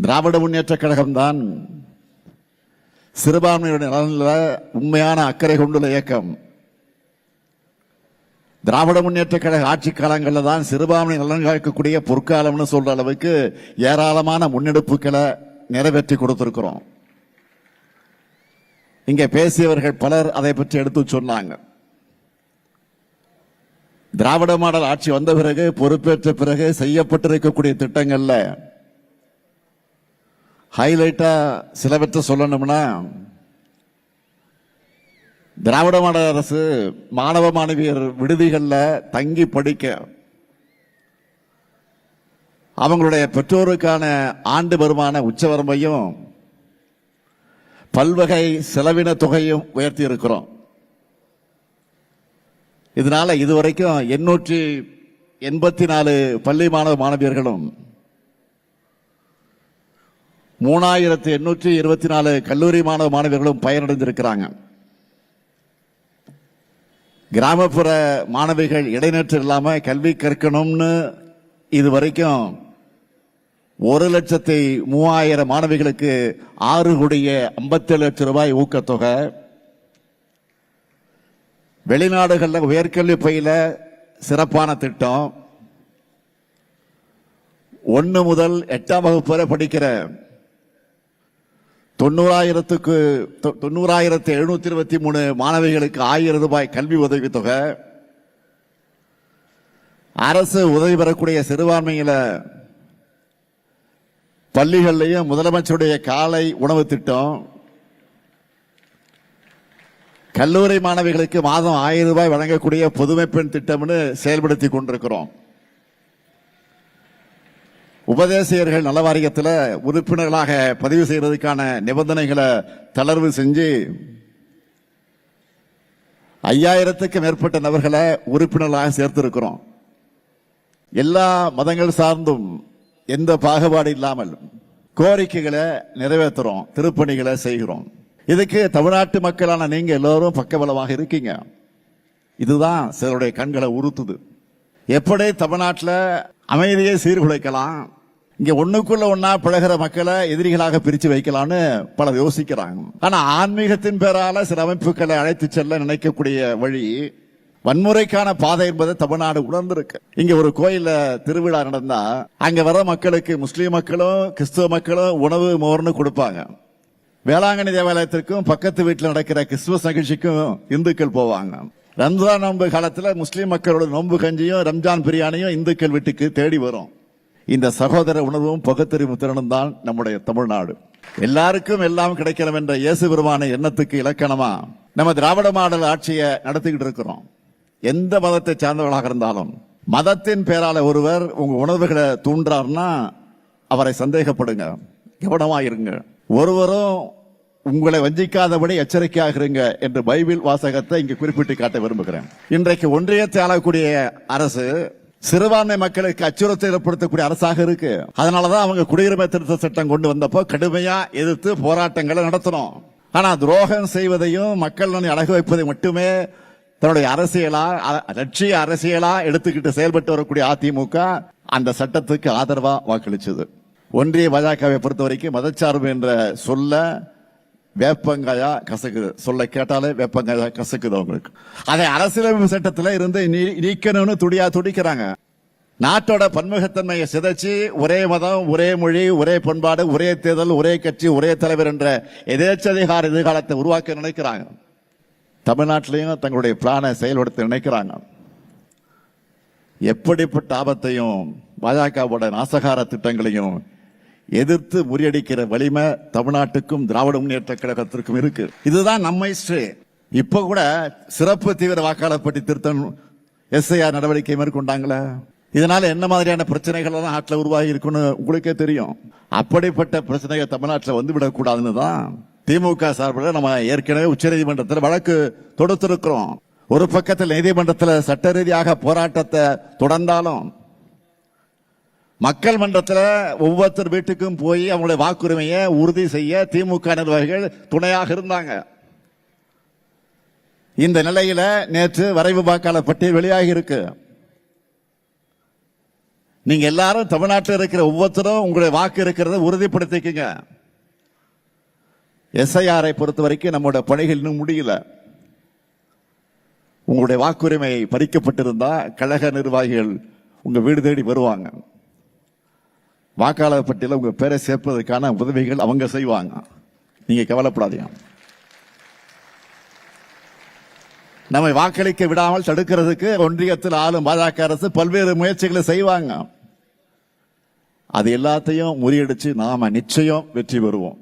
திராவிட முன்னேற்ற கழகம்தான் சிறுபான்மையுடைய நலனில் உண்மையான அக்கறை கொண்டுள்ள இயக்கம். திராவிட முன்னேற்ற கழக ஆட்சி காலங்களில் தான் சிறுபான்மை நலன் காக்கக்கூடிய பொற்காலம்னு சொல்ற அளவுக்கு ஏராளமான முன்னெடுப்புகளை நிறைவேற்றி கொடுத்திருக்கிறோம். இங்கே பேசியவர்கள் பலர் அதை பற்றி எடுத்து சொன்னாங்க. திராவிட மாடல் ஆட்சி வந்த பிறகு, பொறுப்பேற்ற பிறகு செய்யப்பட்டிருக்கக்கூடிய திட்டங்கள்ல ஹைலைட்டா சிலவற்றை சொல்லணும்னா, திராவிட மாடல் அரசு மாணவ மாணவியர் விடுதிகளில் தங்கி படிக்க அவங்களுடைய பெற்றோருக்கான ஆண்டு வருமான உச்சவரம்பையும் பல்வகை செலவின தொகையும் உயர்த்தி இருக்கிறோம். இதனால இதுவரைக்கும் 884 பள்ளி மாணவ மாணவியர்களும் 3824 கல்லூரி மாணவ மாணவியர்களும் பயனடைந்திருக்கிறாங்க. கிராமப்புற மாணவிகள் இடைநிற்றல் இல்லாம கல்வி கற்கணும்னு இதுவரைக்கும் 1,03,000 மாணவிகளுக்கு 6,57,00,000 ரூபாய் ஊக்கத்தொகை, வெளிநாடுகளில் உயர்கல்வி பயில சிறப்பான திட்டம், 1 முதல் 8ஆம் வகுப்பு வரை படிக்கிற 90,723 மாணவிகளுக்கு 1000 ரூபாய் கல்வி உதவி தொகை, அரசு உதவி பெறக்கூடிய சிறுபான்மையில பள்ளிகள்லையும் முதலமைச்சருடைய காலை உணவு திட்டம், கல்லூரி மாணவிகளுக்கு மாதம் 1000 ரூபாய் வழங்கக்கூடிய புதுமை பெண் திட்டம்னு செயல்படுத்தி கொண்டிருக்கிறோம். உபதேசியர்கள் நல வாரியத்தில் உறுப்பினர்களாக பதிவு செய்வதற்கான நிபந்தனைகளை தளர்வு செஞ்சு 5000க்கும் மேற்பட்ட நபர்களை உறுப்பினர்களாக சேர்த்திருக்கிறோம். எல்லா மதங்கள் சார்ந்தும் எந்த பாகுபாடு இல்லாமல் கோரிக்கைகளை நிறைவேற்றுறோம், திருப்பணிகளை செய்கிறோம். இதுக்கு தமிழ்நாட்டு மக்களான நீங்க எல்லோரும் பக்கபலமாக இருக்கீங்க. இதுதான் சிலருடைய கண்களை உறுத்துது. எப்படி தமிழ்நாட்டில் அமைதியை சீர்குலைக்கலாம், இங்க ஒண்ணுக்குள்ள ஒன்னா பழகிற மக்களை எதிரிகளாக பிரிச்சு வைக்கலாம்னு பலர் யோசிக்கிறாங்க. ஆனா ஆன்மீகத்தின் பேரால சில அமைப்புகளை அழைத்து செல்ல நினைக்கக்கூடிய வழி வன்முறைக்கான பாதை என்பதை தமிழ்நாடு உணர்ந்திருக்கு. இங்க ஒரு கோயில்ல திருவிழா நடந்தா அங்க வர மக்களுக்கு முஸ்லீம் மக்களும் கிறிஸ்துவ மக்களும் உணவு மோர்னு கொடுப்பாங்க. வேளாங்கண்ணி தேவாலயத்திற்கும் பக்கத்து வீட்டில் நடக்கிற கிறிஸ்துமஸ் நிகழ்ச்சிக்கும் இந்துக்கள் போவாங்க. ரம்ஜான் நோன்பு காலத்துல முஸ்லீம் மக்களோட நோன்பு கஞ்சியும் ரம்ஜான் பிரியாணியும் இந்துக்கள் வீட்டுக்கு தேடி வரும். இந்த சகோதர உணர்வும் பகுத்தறிவு திறனும் தான் நம்முடைய தமிழ்நாடு. எல்லாருக்கும் எல்லாம் கிடைக்கணும் என்ற இயேசு பெருமான எண்ணத்துக்கு இலக்கணமா நம்ம திராவிட மாடல் ஆட்சியை நடத்திக்கிட்டு இருக்கிறோம். எந்த மதத்தை சார்ந்தவர்களாக இருந்தாலும் மதத்தின் பேரால ஒருவர் உங்க உணர்வுகளை தூண்டார்னா அவரை சந்தேகப்படுங்க, கவனமா இருங்க. ஒருவரும் உங்களை வஞ்சிக்காதபடி எச்சரிக்கையாக இருங்க என்று பைபிள் வாசகத்தை இங்கு குறிப்பிட்டு காட்ட விரும்புகிறேன். இன்றைக்கு ஒன்றியத்தை ஆளக்கூடிய அரசு சிறுபான்மை மக்களுக்கு அச்சுறுத்தல் ஏற்படுத்தக்கூடிய அரசாக இருக்கு. அதனாலதான் அவங்க குடியுரிமை திருத்த சட்டம் கொண்டு வந்தப்போ கடுமையா எதிர்த்து போராட்டங்களை நடத்தணும். ஆனா துரோகம் செய்வதையும் மக்கள் அழகு வைப்பதை மட்டுமே தன்னுடைய அரசியலா, லட்சிய அரசியலா எடுத்துக்கிட்டு செயல்பட்டு வரக்கூடிய அதிமுக அந்த சட்டத்துக்கு ஆதரவா வாக்களிச்சது. ஒன்றிய பாஜகவை பொறுத்த வரைக்கும் மதச்சார்பு என்ற சொல்ல வேப்பங்காயா கசக்குது, சொல்ல கேட்டாலே வேப்பங்காயா கசக்குது அவங்களுக்கு. அதை அரசியலமைப்பு சட்டத்தில் இருந்து நீக்கணும்னு துடிக்கிறாங்க. நாட்டோட பன்முகத்தன்மையை சிதைச்சு ஒரே மதம், ஒரே மொழி, ஒரே பண்பாடு, ஒரே தேர்தல், ஒரே கட்சி, ஒரே தலைவர் என்ற எதேச்சதிகார எதிர்காலத்தை உருவாக்க நினைக்கிறாங்க. தமிழ்நாட்டிலையும் தங்களுடைய பிளானை செயல்படுத்த நினைக்கிறாங்க. எப்படிப்பட்ட ஆபத்தையும் பாஜகவோட நாசகார திட்டங்களையும் எதிர்த்து முறியடிக்கிற வலிமை தமிழ்நாட்டுக்கும் திராவிட முன்னேற்ற கழகத்திற்கும் இருக்கு. இதுதான் நம்ம ஹிஸ்டரி. இப்ப கூட சிறப்பு தீவிர வாக்காளர் பட்டி திருத்தம் SIR நடவடிக்கை மேற்கொண்டாங்களே, இதனால என்ன மாதிரியான பிரச்சனைகள் எல்லாம் நாட்டில் உருவாகி இருக்குன்னு உங்களுக்கே தெரியும். அப்படிப்பட்ட பிரச்சனைகள் தமிழ்நாட்டில் வந்துவிடக் கூடாதுன்னு தான் திமுக சார்பில் நம்ம ஏற்கனவே உச்சநீதிமன்றத்தில் வழக்கு தொடுத்திருக்கிறோம். ஒரு பக்கத்தில் நீதிமன்றத்தில் சட்ட ரீதியாக போராட்டத்தை தொடர்ந்தாலும் மக்கள் மன்றத்தில் ஒவ்வொருத்தர் வீட்டுக்கும் போய் அவங்களுடைய வாக்குரிமையை உறுதி செய்ய திமுக நிர்வாகிகள் துணையாக இருந்தாங்க. இந்த நிலையில நேற்று வரைவு வாக்காளர் பட்டியல் வெளியாகி இருக்கு. நீங்க எல்லாரும் தமிழ்நாட்டில் இருக்கிற ஒவ்வொருத்தரும் உங்களுடைய வாக்கு இருக்கிறத உறுதிப்படுத்திக்கங்க. எஸ்ஐஆரை பொறுத்த வரைக்கும் நம்முடைய பணிகள் இன்னும் முடியல. உங்களுடைய வாக்குரிமை பறிக்கப்பட்டிருந்தா கழக நிர்வாகிகள் உங்க வீடு தேடி வருவாங்க. வாக்காளர் பட்டியல உங்க பேரை சேர்ப்பதற்கான உதவிகள் அவங்க செய்வாங்க. நீங்க கவலைப்படாதீங்க. நம்மை வாக்களிக்க விடாமல் தடுக்கிறதுக்கு ஒன்றியத்தில் ஆளும் பாஜக அரசு பல்வேறு முயற்சிகளை செய்வாங்க. அது எல்லாத்தையும் முறியடிச்சு நாம நிச்சயம் வெற்றி பெறுவோம்.